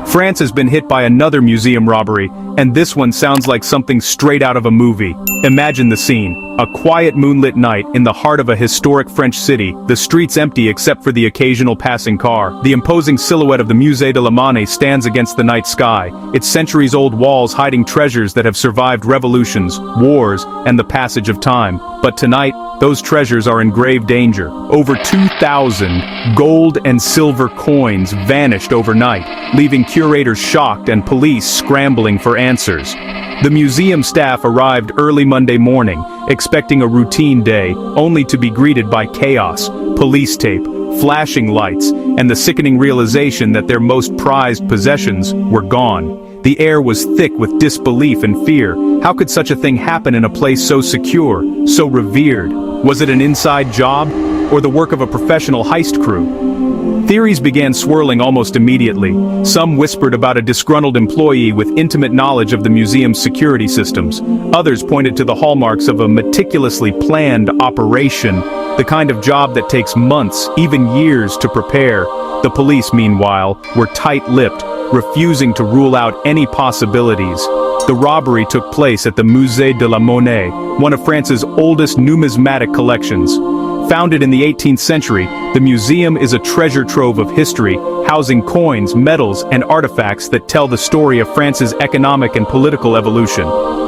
France has been hit by another museum robbery, and this one sounds like something straight out of a movie. Imagine the scene. A quiet moonlit night in the heart of a historic French city, the streets empty except for the occasional passing car. The imposing silhouette of the Musée de la Monnaie stands against the night sky, its centuries-old walls hiding treasures that have survived revolutions, wars, and the passage of time. But tonight, those treasures are in grave danger. Over 2,000 gold and silver coins vanished overnight, leaving curators shocked and police scrambling for answers. The museum staff arrived early Monday morning, expecting a routine day, only to be greeted by chaos, police tape, flashing lights, and the sickening realization that their most prized possessions were gone. The air was thick with disbelief and fear. How could such a thing happen in a place so secure, so revered? Was it an inside job, or the work of a professional heist crew? Theories began swirling almost immediately. Some whispered about a disgruntled employee with intimate knowledge of the museum's security systems. Others pointed to the hallmarks of a meticulously planned operation, the kind of job that takes months, even years, to prepare. The police, meanwhile, were tight-lipped, refusing to rule out any possibilities. The robbery took place at the Musée de la Monnaie, one of France's oldest numismatic collections. Founded in the 18th century, the museum is a treasure trove of history, housing coins, medals, and artifacts that tell the story of France's economic and political evolution.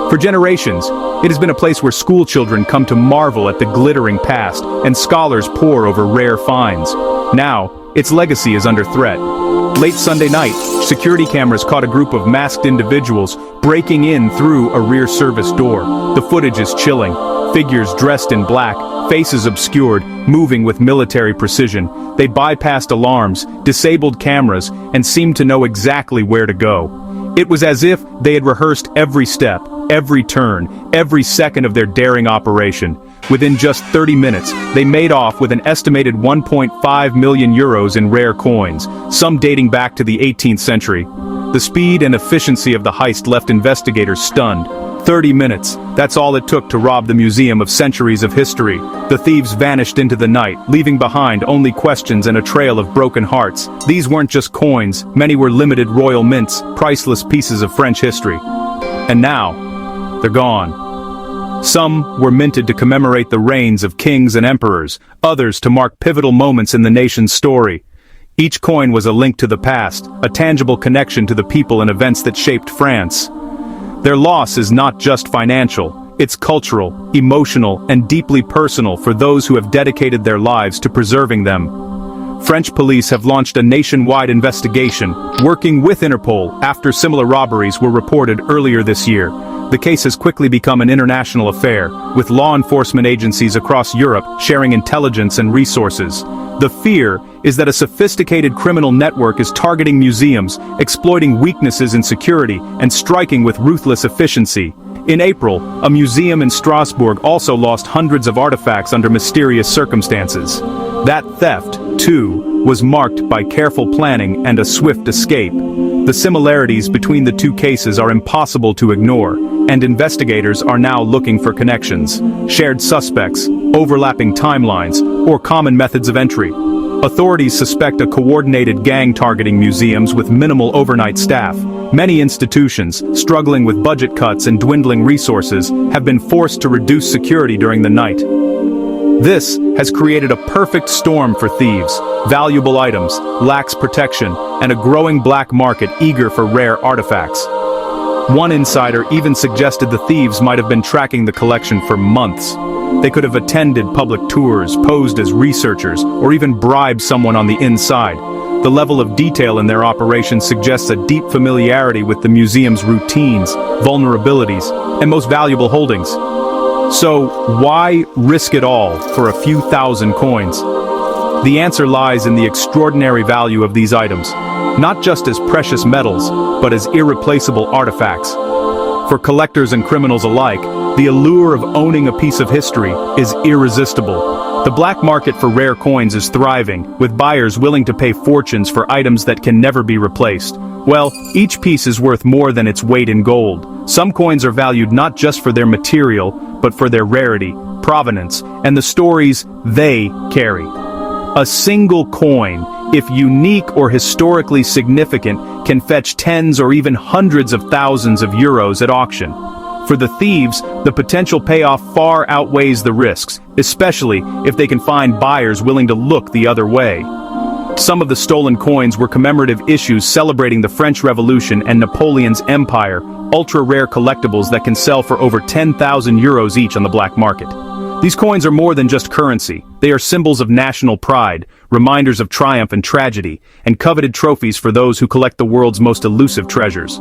For generations, it has been a place where schoolchildren come to marvel at the glittering past, and scholars pore over rare finds. Now, its legacy is under threat. Late Sunday night, security cameras caught a group of masked individuals breaking in through a rear service door. The footage is chilling. Figures dressed in black, faces obscured, moving with military precision. They bypassed alarms, disabled cameras, and seemed to know exactly where to go. It was as if they had rehearsed every step, every turn, every second of their daring operation. Within just 30 minutes, they made off with an estimated 1.5 million euros in rare coins, some dating back to the 18th century. The speed and efficiency of the heist left investigators stunned. 30 minutes, that's all it took to rob the museum of centuries of history. The thieves vanished into the night, leaving behind only questions and a trail of broken hearts. These weren't just coins, many were limited royal mints, priceless pieces of French history. And now, they're gone. Some were minted to commemorate the reigns of kings and emperors, others to mark pivotal moments in the nation's story. Each coin was a link to the past, a tangible connection to the people and events that shaped France. Their loss is not just financial, it's cultural, emotional, and deeply personal for those who have dedicated their lives to preserving them. French police have launched a nationwide investigation, working with Interpol after similar robberies were reported earlier this year. The case has quickly become an international affair, with law enforcement agencies across Europe sharing intelligence and resources. The fear is that a sophisticated criminal network is targeting museums, exploiting weaknesses in security, and striking with ruthless efficiency. In April, a museum in Strasbourg also lost hundreds of artifacts under mysterious circumstances. That theft, too, was marked by careful planning and a swift escape. The similarities between the two cases are impossible to ignore, and investigators are now looking for connections, shared suspects, overlapping timelines, or common methods of entry. Authorities suspect a coordinated gang targeting museums with minimal overnight staff. Many institutions, struggling with budget cuts and dwindling resources, have been forced to reduce security during the night. This has created a perfect storm for thieves. Valuable items, lax protection, and a growing black market eager for rare artifacts. One insider even suggested the thieves might have been tracking the collection for months. They could have attended public tours, posed as researchers, or even bribed someone on the inside. The level of detail in their operation suggests a deep familiarity with the museum's routines, vulnerabilities, and most valuable holdings. So, why risk it all for a few thousand coins? The answer lies in the extraordinary value of these items, not just as precious metals, but as irreplaceable artifacts. For collectors and criminals alike, the allure of owning a piece of history is irresistible. The black market for rare coins is thriving, with buyers willing to pay fortunes for items that can never be replaced. Well, each piece is worth more than its weight in gold. Some coins are valued not just for their material, but for their rarity, provenance, and the stories they carry. A single coin, if unique or historically significant, can fetch tens or even hundreds of thousands of euros at auction. For the thieves, the potential payoff far outweighs the risks, especially if they can find buyers willing to look the other way. Some of the stolen coins were commemorative issues celebrating the French Revolution and Napoleon's empire, ultra-rare collectibles that can sell for over 10,000 euros each on the black market. These coins are more than just currency. They are symbols of national pride, reminders of triumph and tragedy, and coveted trophies for those who collect the world's most elusive treasures.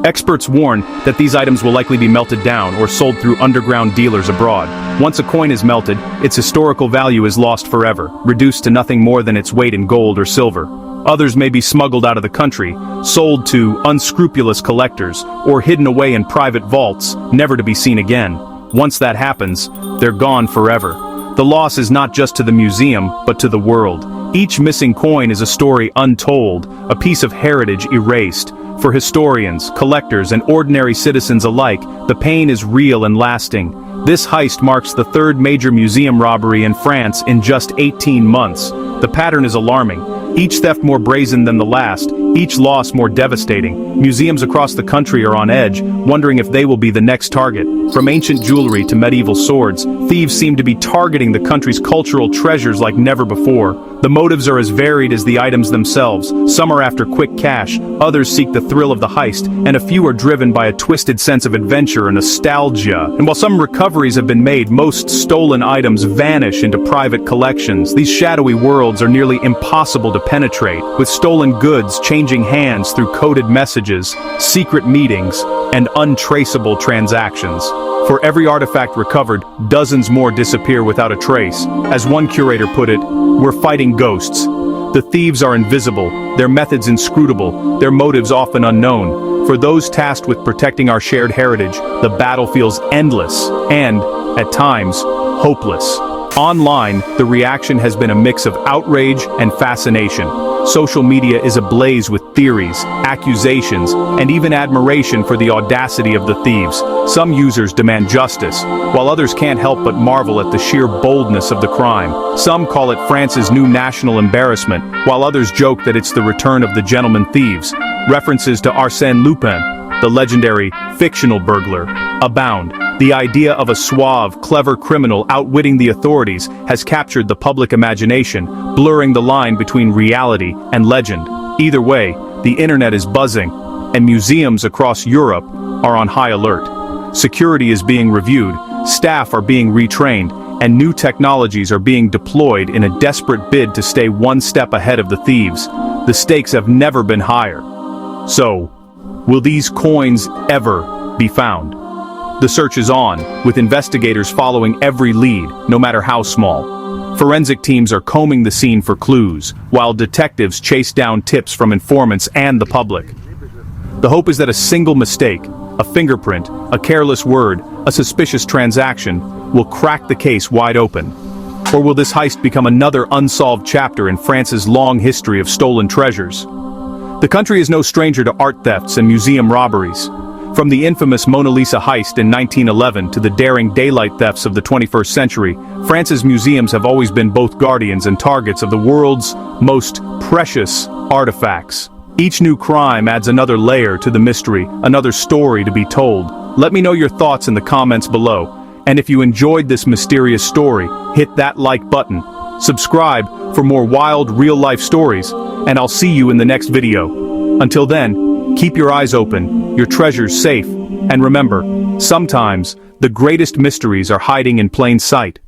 Experts warn that these items will likely be melted down or sold through underground dealers abroad. Once a coin is melted, its historical value is lost forever, reduced to nothing more than its weight in gold or silver. Others may be smuggled out of the country, sold to unscrupulous collectors, or hidden away in private vaults, never to be seen again. Once that happens, they're gone forever. The loss is not just to the museum, but to the world. Each missing coin is a story untold, a piece of heritage erased. For historians, collectors, and ordinary citizens alike, the pain is real and lasting. This heist marks the third major museum robbery in France in just 18 months. The pattern is alarming. Each theft more brazen than the last, each loss more devastating. Museums across the country are on edge, wondering if they will be the next target. From ancient jewelry to medieval swords, thieves seem to be targeting the country's cultural treasures like never before. The motives are as varied as the items themselves. Some are after quick cash, others seek the thrill of the heist, and a few are driven by a twisted sense of adventure and nostalgia. And while some recoveries have been made, most stolen items vanish into private collections. These shadowy worlds are nearly impossible to penetrate, with stolen goods changing hands through coded messages, secret meetings, and untraceable transactions. For every artifact recovered, dozens more disappear without a trace. As one curator put it, "We're fighting ghosts." The thieves are invisible, their methods inscrutable, their motives often unknown. For those tasked with protecting our shared heritage, the battle feels endless and, at times, hopeless. Online, the reaction has been a mix of outrage and fascination. Social media is ablaze with theories, accusations, and even admiration for the audacity of the thieves. Some users demand justice, while others can't help but marvel at the sheer boldness of the crime. Some call it France's new national embarrassment, while others joke that it's the return of the gentleman thieves. References to Arsène Lupin, the legendary fictional burglar, abound. The idea of a suave, clever criminal outwitting the authorities has captured the public imagination, blurring the line between reality and legend. Either way, the internet is buzzing, and museums across Europe are on high alert. Security is being reviewed, staff are being retrained, and new technologies are being deployed in a desperate bid to stay one step ahead of the thieves. The stakes have never been higher. So, will these coins ever be found? The search is on, with investigators following every lead, no matter how small. Forensic teams are combing the scene for clues, while detectives chase down tips from informants and the public. The hope is that a single mistake, a fingerprint, a careless word, a suspicious transaction, will crack the case wide open. Or will this heist become another unsolved chapter in France's long history of stolen treasures? The country is no stranger to art thefts and museum robberies. From the infamous Mona Lisa heist in 1911 to the daring daylight thefts of the 21st century, France's museums have always been both guardians and targets of the world's most precious artifacts. Each new crime adds another layer to the mystery, another story to be told. Let me know your thoughts in the comments below. And if you enjoyed this mysterious story, hit that like button. Subscribe for more wild, real-life stories, and I'll see you in the next video. Until then, keep your eyes open, your treasures safe, and remember, sometimes, the greatest mysteries are hiding in plain sight.